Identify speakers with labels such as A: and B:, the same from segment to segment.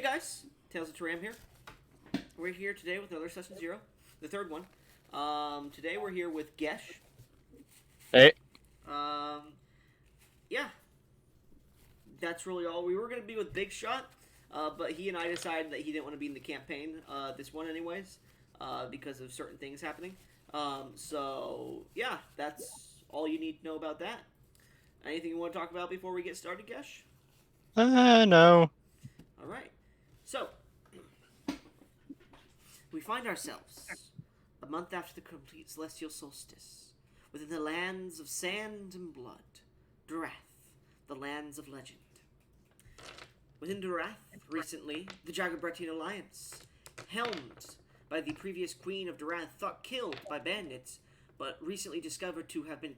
A: Hey guys, Tales of Turam here. We're here today with another session zero, the third one. Today we're here with Gesh.
B: Hey,
A: Um, yeah, that's really all. We were gonna be with Big Shot, but he and I decided that he didn't want to be in the campaign this one anyways, because of certain things happening. So yeah, that's all you need to know about that. Anything you want to talk about before we get started, Gesh?
B: no.
A: All right. So we find ourselves a month after the complete celestial solstice, within the lands of sand and blood, Durath, the lands of legend. Within Durath, recently, the Jagabrettian Alliance, helmed by the previous queen of Durath, thought killed by bandits, but recently discovered to have been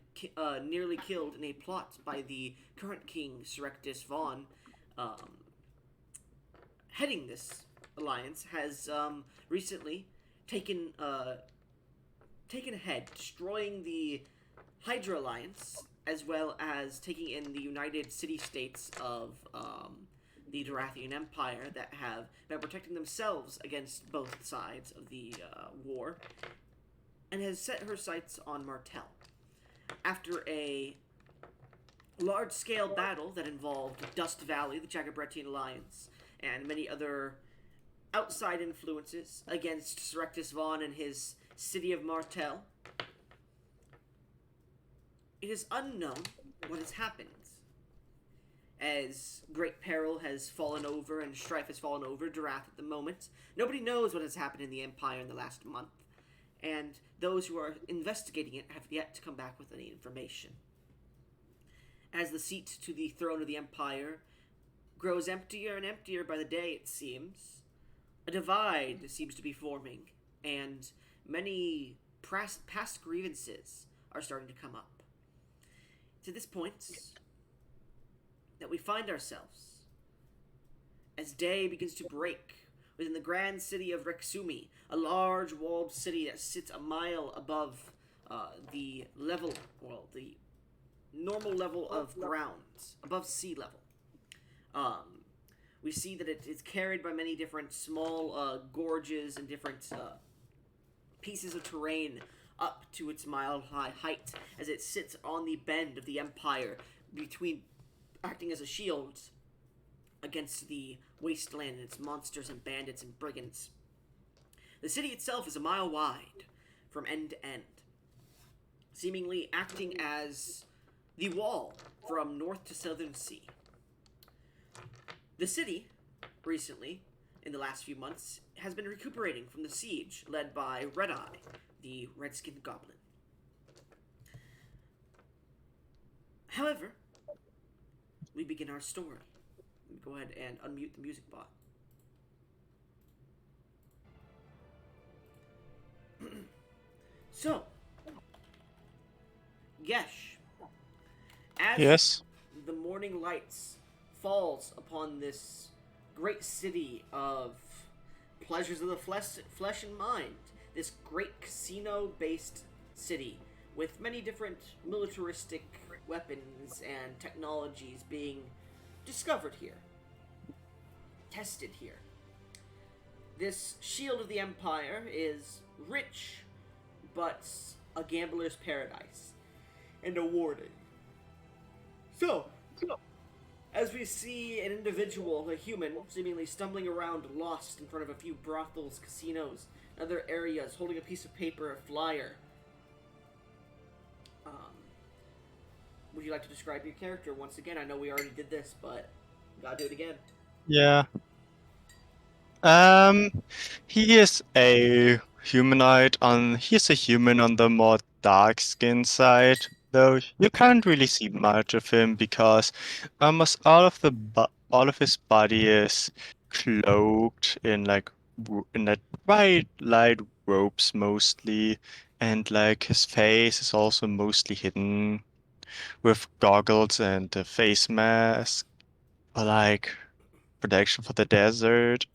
A: nearly killed in a plot by the current king, Serectus Vaughn, um, heading this alliance, has recently taken taken ahead, destroying the Hydra Alliance, as well as taking in the United City States of the Dorathian Empire that have been protecting themselves against both sides of the war, and has set her sights on Martel. After a large scale battle that involved Dust Valley, the Jagabrettian Alliance, and many other outside influences against Serectus Vaughn and his city of Martel, it is unknown what has happened, as great peril has fallen over and strife has fallen over Durath at the moment. Nobody knows what has happened in the Empire in the last month, and those who are investigating it have yet to come back with any information. As the seat to the throne of the Empire grows emptier and emptier by the day, it seems, a divide seems to be forming, and many past grievances are starting to come up. To this point, that we find ourselves as day begins to break within the grand city of Rexumi, a large walled city that sits a mile above the level, well, the normal level of ground, above sea level. Um, we see that it is carried by many different small gorges and different pieces of terrain up to its mile high height as it sits on the bend of the Empire, between acting as a shield against the wasteland and its monsters and bandits and brigands. The city itself is a mile wide from end to end, seemingly acting as the wall from north to southern sea. The city, recently, in the last few months, has been recuperating from the siege led by Red Eye, the red-skinned goblin. However, we begin our story. Let me go ahead and unmute the music bot. So, Gesh, as
B: Yes.
A: the morning lights falls upon this great city of pleasures of the flesh and mind, this great casino-based city with many different militaristic weapons and technologies being discovered here, tested here. This shield of the Empire is rich, but a gambler's paradise, and awarded. So, as we see an individual, a human, seemingly stumbling around lost in front of a few brothels, casinos, and other areas, holding a piece of paper, a flyer. Um, would you like to describe your character once again? I know we already did this, but gotta do it again.
B: Yeah. Um, he is a humanoid he's a human on the more dark skin side, though you can't really see much of him because almost all of his body is cloaked in in that bright light robes mostly, and like his face is also mostly hidden with goggles and a face mask for like protection for the desert.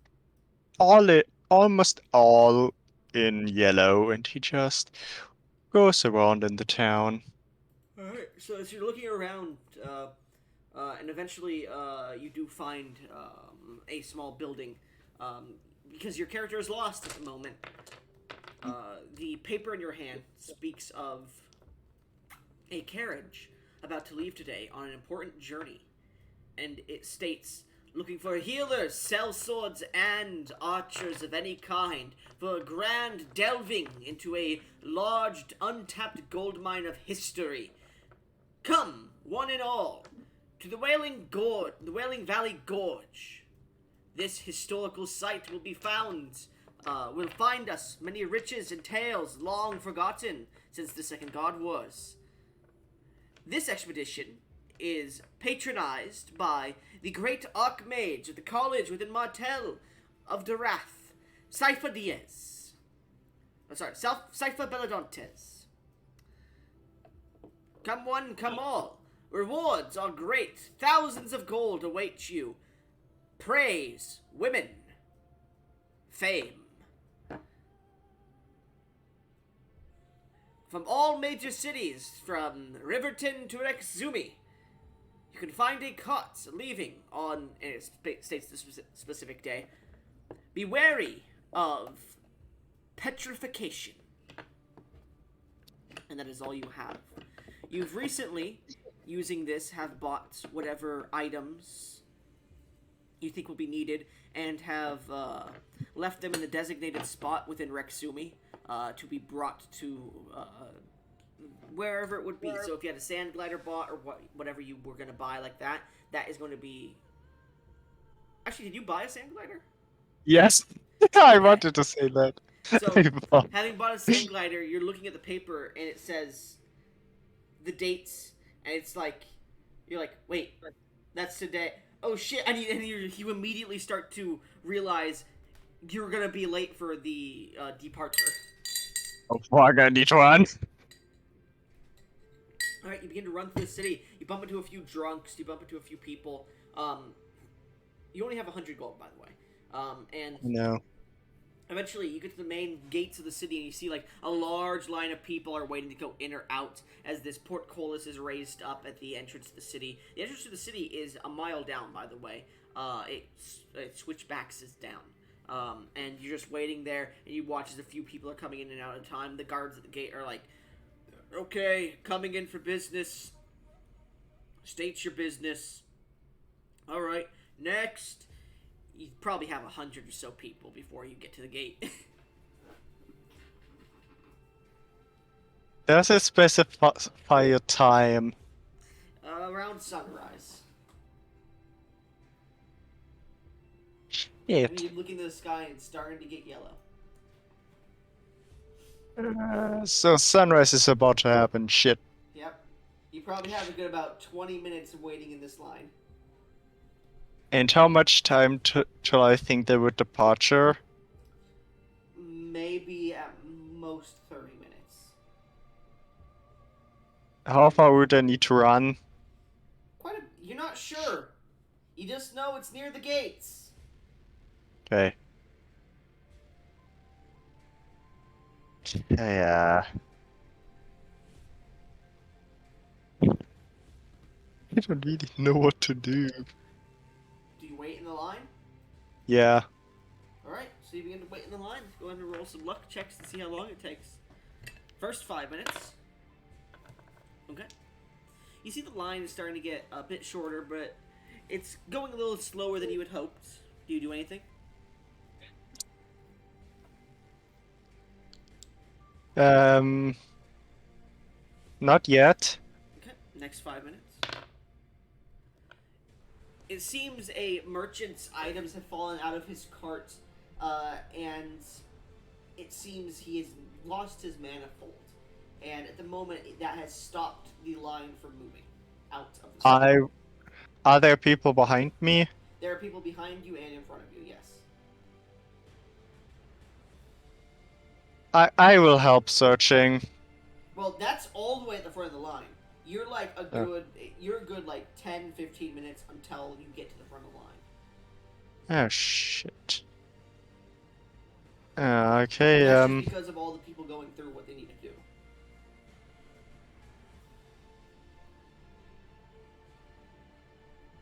B: Almost all in yellow, and he just goes around in the town.
A: Alright, so as you're looking around, and eventually you do find a small building, because your character is lost at the moment. The paper in your hand speaks of a carriage about to leave today on an important journey, and it states, looking for healers, sellswords, and archers of any kind for a grand delving into a large, untapped gold mine of history. Come, one and all, to the Wailing Valley Gorge. This historical site will find us many riches and tales long forgotten since the Second God Wars. This expedition is patronized by the great Archmage of the college within Martel of Darath, Cypher Diaz. Cypher Belladontes. Come one, come all. Rewards are great. Thousands of gold await you. Praise, women, fame. From all major cities, from Riverton to Rexzumi, you can find a cart leaving on, and it states the specific day. Be wary of petrification. And that is all you have. You've recently, using this, have bought whatever items you think will be needed, and have left them in the designated spot within Rexzumi to be brought to wherever it would be. So if you had a sand glider bought, or whatever you were going to buy like that, that is going to be... Actually, did you buy a sand glider?
B: Yes, I wanted to say that.
A: So, having bought a sand glider, you're looking at the paper, and it says the dates, and it's like, you're like, wait, that's today. Oh shit, and you immediately start to realize you're gonna be late for the departure.
B: Oh fuck, I need to run.
A: Alright, you begin to run through the city. You bump into a few drunks, you bump into a few people. You only have 100 gold, by the way. And
B: No.
A: eventually, you get to the main gates of the city, and you see, like, a large line of people are waiting to go in or out as this portcullis is raised up at the entrance to the city. The entrance to the city is a mile down, by the way. It switchbacks is down. And you're just waiting there, and you watch as a few people are coming in and out at a time. The guards at the gate are like, okay, coming in for business. State your business. Alright, next. You probably have 100 or so people before you get to the gate.
B: Does it specify a time?
A: Around sunrise.
B: Shit.
A: You're looking at the sky and it's starting to get yellow.
B: So sunrise is about to happen. Shit.
A: Yep. You probably have a good about 20 minutes of waiting in this line.
B: And how much time till I think they would departure?
A: Maybe at most 30 minutes.
B: How far would I need to run?
A: You're not sure. You just know it's near the gates.
B: Okay. Yeah. I don't really know what to do.
A: Do you wait in the line?
B: Yeah.
A: Alright, so you begin to wait in the line. Go ahead and roll some luck checks to see how long it takes. First 5 minutes. Okay. You see the line is starting to get a bit shorter, but it's going a little slower than you had hoped. Do you do anything?
B: Not yet.
A: Okay, next 5 minutes. It seems a merchant's items have fallen out of his cart, and it seems he has lost his manifold. And at the moment, that has stopped the line from moving out of the city.
B: Are there people behind me?
A: There are people behind you and in front of you, yes.
B: I will help searching.
A: Well, that's all the way at the front of the line. You're like you're a good like 10, 15 minutes until you get to the front of the line.
B: Oh shit. Okay,
A: That's just because of all the people going through what they need to do.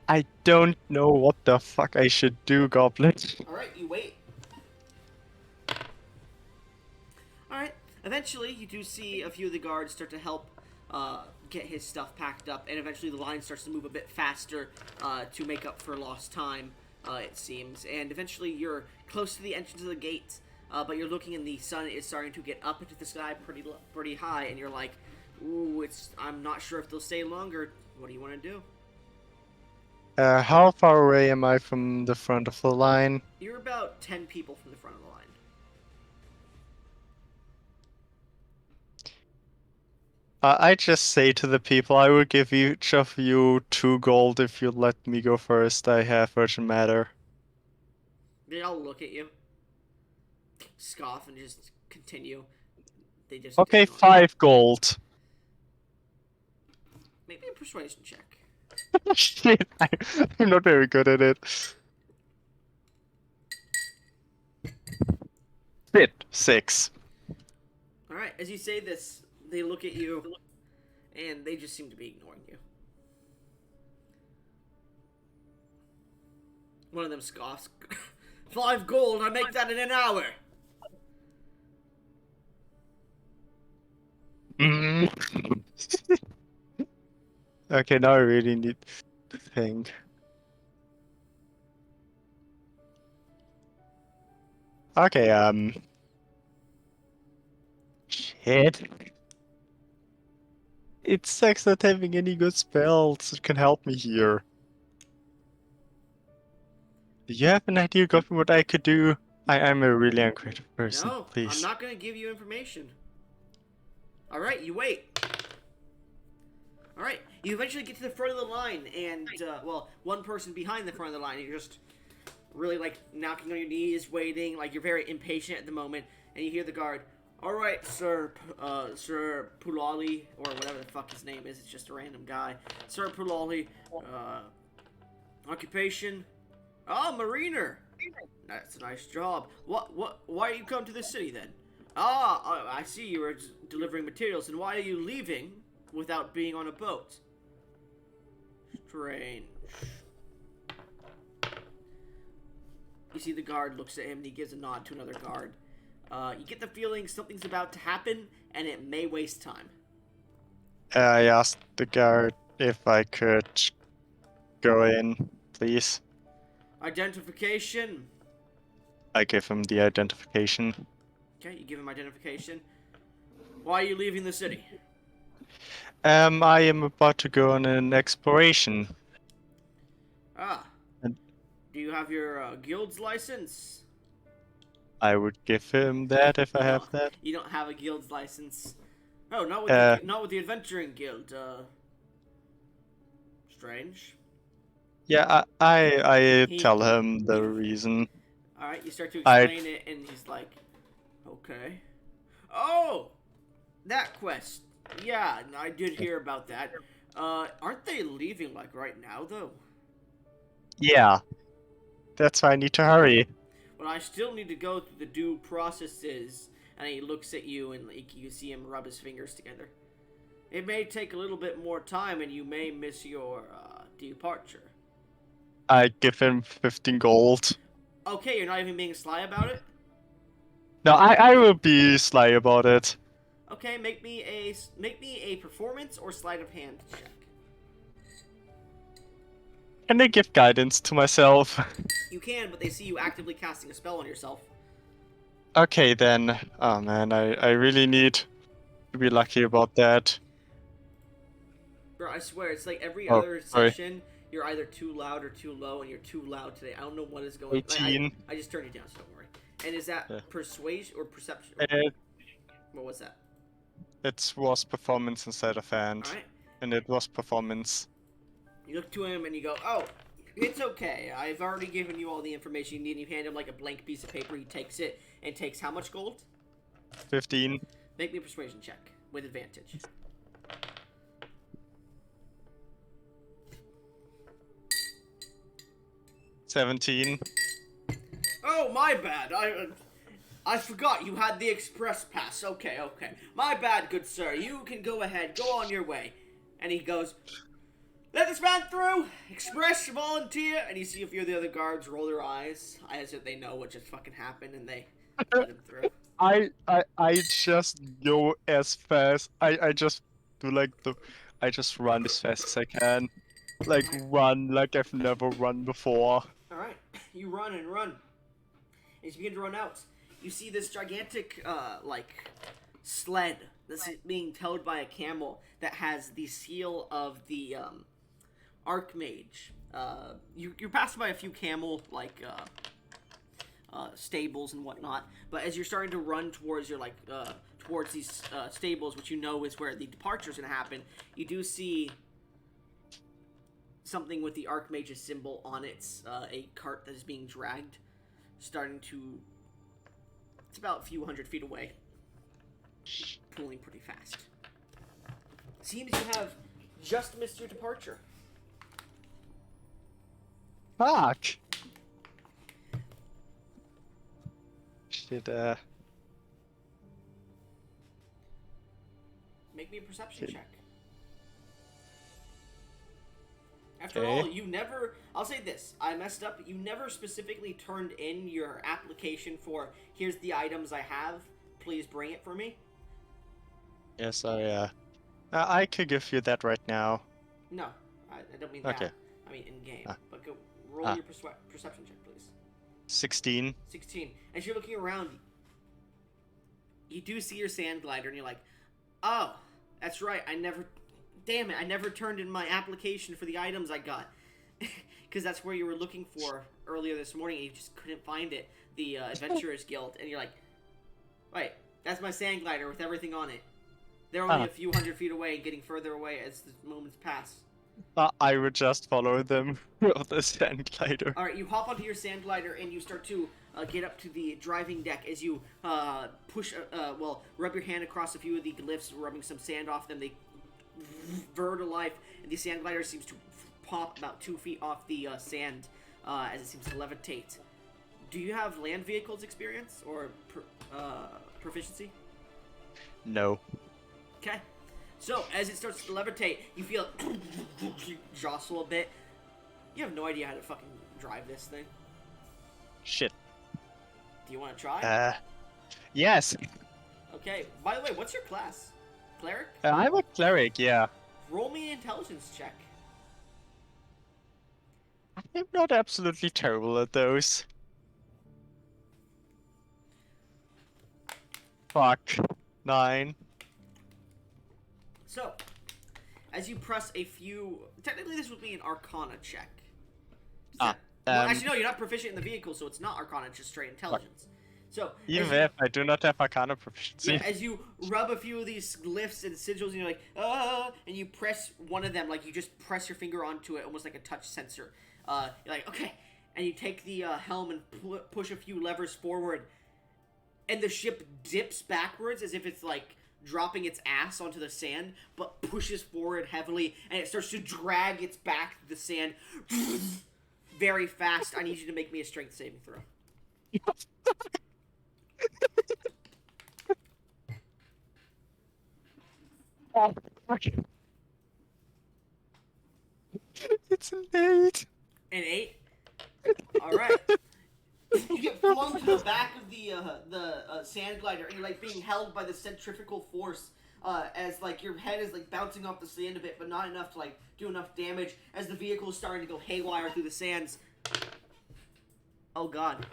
B: I don't know what the fuck I should do, Goblin.
A: Alright, you wait. Alright, eventually you do see a few of the guards start to help get his stuff packed up, and eventually the line starts to move a bit faster to make up for lost time, it seems. And eventually you're close to the entrance of the gate, but you're looking and the sun is starting to get up into the sky pretty high, and you're like, ooh, I'm not sure if they'll stay longer. What do you want to do?
B: How far away am I from the front of the line?
A: You're about 10 people from the front of the line.
B: I just say to the people, I will give each of you 2 gold if you let me go first. I have urgent matter.
A: They all look at you, scoff, and just continue. They just
B: Okay,
A: ignore.
B: 5 gold.
A: Maybe a persuasion check.
B: Shit, I'm not very good at it. Shit, 6.
A: Alright, as you say this, they look at you, and they just seem to be ignoring you. One of them scoffs. 5 gold, I make that in an hour!
B: Mm. Okay, now I really need to think. Okay, shit. It sucks not having any good spells that can help me here. Do you have an idea, Goblin, what I could do? I'm a really uncreative person,
A: No, I'm
B: please.
A: not gonna give you information. Alright, you wait. Alright, you eventually get to the front of the line, and, well, one person behind the front of the line, you're just really, like, knocking on your knees, waiting, like, you're very impatient at the moment, and you hear the guard, alright, Sir Pulali, or whatever the fuck his name is, it's just a random guy. Sir Pulali, occupation? Oh, mariner! That's a nice job. Why you come to this city, then? I see you were delivering materials, and why are you leaving without being on a boat? Strange. You see the guard looks at him, and he gives a nod to another guard. You get the feeling something's about to happen, and it may waste time.
B: I asked the guard if I could go in, please.
A: Identification.
B: I give him the identification.
A: Okay, you give him identification. Why are you leaving the city?
B: I am about to go on an exploration.
A: Ah.
B: And
A: Do you have your guild's license?
B: I would give him that if I
A: No,
B: have that.
A: you don't have a guild's license. Oh, not with the adventuring guild. Strange.
B: Yeah, I
A: He,
B: tell him the
A: you,
B: reason.
A: all right, you start to
B: I
A: explain it, and he's like, "Okay." Oh, that quest. Yeah, I did hear about that. Aren't they leaving like right now though?
B: Yeah, that's why I need to hurry.
A: But I still need to go through the due processes. And he looks at you, and like, you see him rub his fingers together. It may take a little bit more time, and you may miss your departure.
B: I give him 15 gold.
A: Okay, you're not even being sly about it?
B: No, I will be sly about it.
A: Okay, make me a performance or sleight of hand check.
B: Can I give guidance to myself?
A: You can, but they see you actively casting a spell on yourself.
B: Okay then. Oh man, I really need to be lucky about that.
A: Bro, I swear, it's like every
B: Oh,
A: other
B: sorry.
A: session, you're either too loud or too low, and you're too loud today. I don't know what is going on.
B: 18.
A: I just turned it down, so don't worry. And is that
B: Yeah.
A: persuasion or perception?
B: It,
A: What was that?
B: it was performance instead of hand.
A: Alright.
B: And it was performance.
A: You look to him and you go, oh, it's okay. I've already given you all the information you need. And you hand him like a blank piece of paper. He takes it and takes how much gold?
B: 15.
A: Make me a persuasion check with advantage.
B: 17.
A: Oh, my bad. I forgot you had the express pass. Okay, okay. My bad, good sir. You can go ahead. Go on your way. And he goes, Let this man through! Express your volunteer! And you see a few of the other guards roll their eyes as if they know what just fucking happened and they let him through.
B: I just go as fast. I just do like I just run as fast as I can. Like run like I've never run before.
A: Alright, you run and run. As you begin to run out, you see this gigantic, sled that's being towed by a camel that has the seal of the, Archmage. You're passing by a few camel, stables and whatnot, but as you're starting to run towards towards these, stables, which you know is where the departure's gonna happen, you do see something with the Archmage's symbol on it, a cart that is being dragged, starting to... It's about a few hundred feet away. Pulling pretty fast. Seems you have just missed your departure.
B: Fuck! Shit,
A: Make me a perception check. After all, you never... I'll say this. I messed up. You never specifically turned in your application for, here's the items I have. Please bring it for me.
B: Yes, I could give you that right now.
A: No, I don't mean
B: Okay.
A: that. I mean in-game. But go roll your perception check, please.
B: 16.
A: 16. As you're looking around, you do see your sand glider, and you're like, oh, that's right. Damn it, I never turned in my application for the items I got. Because that's where you were looking for earlier this morning, and you just couldn't find it. The Adventurers Guild. And you're like, wait, that's my sand glider with everything on it. They're only a few hundred feet away and getting further away as the moments pass.
B: I would just follow them with the sand glider.
A: Alright, you hop onto your sand glider and you start to get up to the driving deck as you rub your hand across a few of the glyphs, rubbing some sand off them. They whir to life, and the sand glider seems to pop about 2 feet off the sand as it seems to levitate. Do you have land vehicles experience or proficiency?
B: No.
A: Okay. So, as it starts to levitate, you feel it jostle a bit. You have no idea how to fucking drive this thing.
B: Shit.
A: Do you want to try?
B: Yes.
A: Okay. By the way, what's your class? Cleric?
B: I'm a cleric, yeah.
A: Roll me an intelligence check.
B: I'm not absolutely terrible at those. Fuck. 9.
A: So, as you press a few... Technically, this would be an Arcana check. Actually, no, you're not proficient in the vehicle, so it's not Arcana, it's just straight intelligence. So,
B: even if I do not have Arcana proficiency.
A: Yeah, as you rub a few of these glyphs and sigils, and you're like, and you press one of them, like you just press your finger onto it, almost like a touch sensor. You're like, okay. And you take the helm and push a few levers forward, and the ship dips backwards as if it's like dropping its ass onto the sand, but pushes forward heavily, and it starts to drag its back to the sand very fast. I need you to make me a strength saving throw.
B: Oh, fuck. It's an 8.
A: An 8? Alright. You get flung to the back of the sand glider, and you're like being held by the centrifugal force as like your head is like bouncing off the sand a bit, but not enough to like do enough damage as the vehicle is starting to go haywire through the sands. Oh god.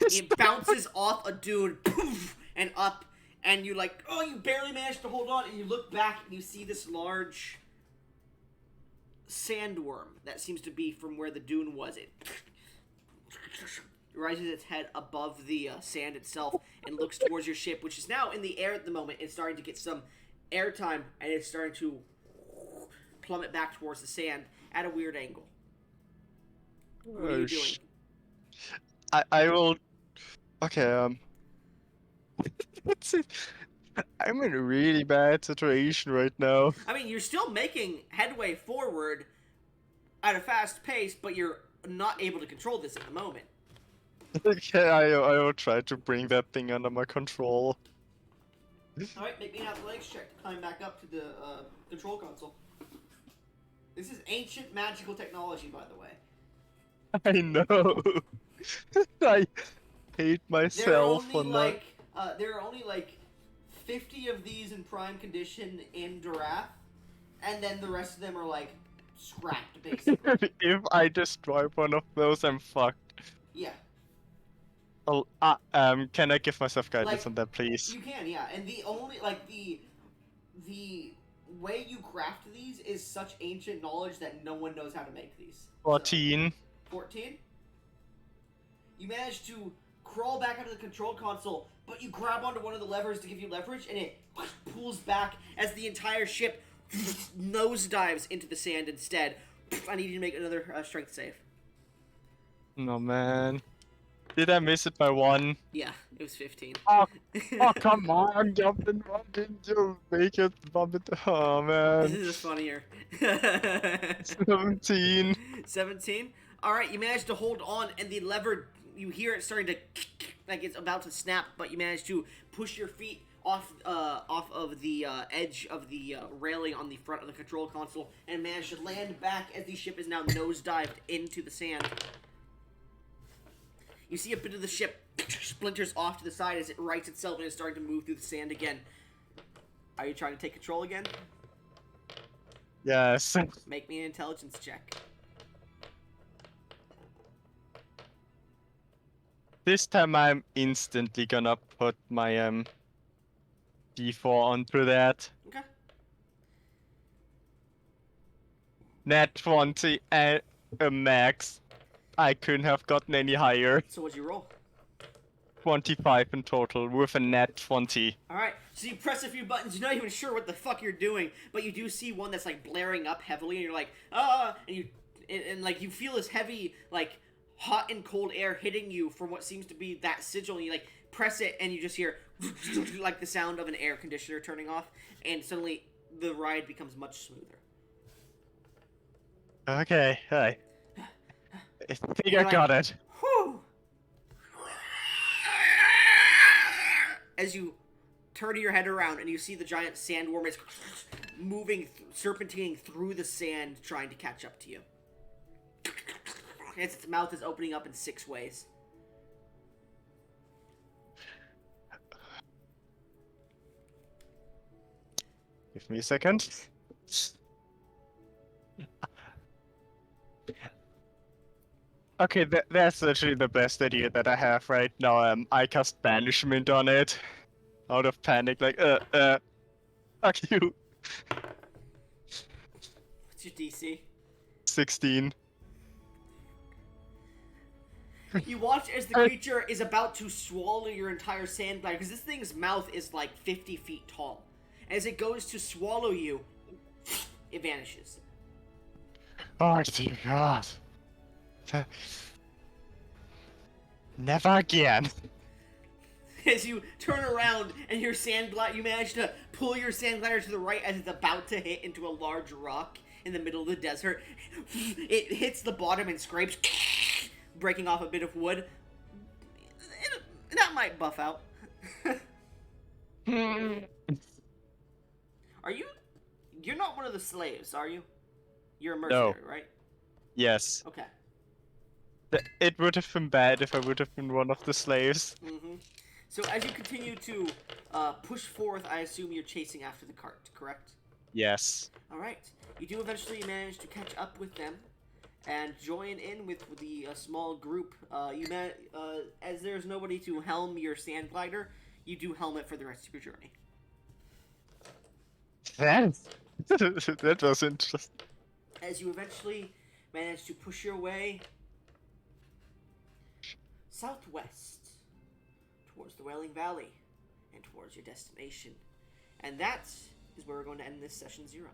A: It bounces off a dude, poof, and up, and you like, oh, you barely managed to hold on, and you look back and you see this large sandworm that seems to be from where the dune was. It rises its head above the sand itself and looks towards your ship, which is now in the air at the moment. It's starting to get some airtime, and it's starting to plummet back towards the sand at a weird angle. What are you doing?
B: I will... Okay, That's it. I'm in a really bad situation right now.
A: I mean, you're still making headway forward at a fast pace, but you're not able to control this at the moment.
B: Okay, I will try to bring that thing under my control.
A: Alright, make me an athletics check to climb back up to the control console. This is ancient magical technology, by the way.
B: I know. I hate
A: There are
B: myself
A: only
B: for not.
A: there are only like 50 of these in prime condition in Durath, and then the rest of them are like scrapped, basically.
B: If I destroy one of those, I'm fucked.
A: Yeah,
B: Oh, can I give myself guidance
A: like
B: on that, please?
A: you can, yeah. And the only like the way you craft these is such ancient knowledge that no one knows how to make these. So,
B: 14.
A: 14. You manage to crawl back out of the control console, but you grab onto one of the levers to give you leverage, and it pulls back as the entire ship nosedives into the sand instead. I need you to make another strength save.
B: No, man. Did I miss it by 1?
A: Yeah, it was 15.
B: Oh, come on, Captain. Why didn't you make it? Bump it? Oh,
A: This
B: man.
A: is funnier.
B: 17.
A: 17. All right, you managed to hold on, and the lever, you hear it starting to like it's about to snap, but you manage to push your feet off of the edge of the railing on the front of the control console, and manage to land back as the ship is now nosedived into the sand. You see a bit of the ship splinters off to the side as it rights itself and is starting to move through the sand again. Are you trying to take control again?
B: Yes.
A: Make me an intelligence check.
B: This time I'm instantly gonna put my D4 onto that.
A: Okay.
B: Net 20 and a max. I couldn't have gotten any higher.
A: So what'd you roll?
B: 25 in total with a net 20.
A: Alright, so you press a few buttons, you're not even sure what the fuck you're doing, but you do see one that's like blaring up heavily, and you're like, and like you feel this heavy, like, hot and cold air hitting you from what seems to be that sigil, and you like press it, and you just hear like the sound of an air conditioner turning off, and suddenly the ride becomes much smoother.
B: Okay, hi. I think I
A: You're
B: got
A: like,
B: it.
A: whew. As you turn your head around and you see the giant sandworm is moving, serpentining through the sand, trying to catch up to you. As its mouth is opening up in 6 ways.
B: Give me a second. Okay, that's literally the best idea that I have right now. I cast banishment on it. Out of panic, like, fuck you.
A: What's your DC?
B: 16.
A: You watch as the creature is about to swallow your entire sand bladder, because this thing's mouth is like 50 feet tall. As it goes to swallow you, it vanishes.
B: Oh, dear God. Never again.
A: As you turn around and your sand glider, you manage to pull your sand glider to the right as it's about to hit into a large rock in the middle of the desert. It hits the bottom and scrapes, breaking off a bit of wood. That might buff out. Are you? You're not one of the slaves, are you? You're a mercenary, right?
B: Yes.
A: Okay.
B: It would have been bad if I would have been one of the slaves.
A: Mm-hmm. So as you continue to push forth, I assume you're chasing after the cart, correct?
B: Yes.
A: All right. You do eventually manage to catch up with them and join in with the small group. As there's nobody to helm your sand glider, you do helm it for the rest of your journey.
B: That was interesting.
A: As you eventually manage to push your way southwest towards the Wailing Valley and towards your destination. And that is where we're going to end this session 0.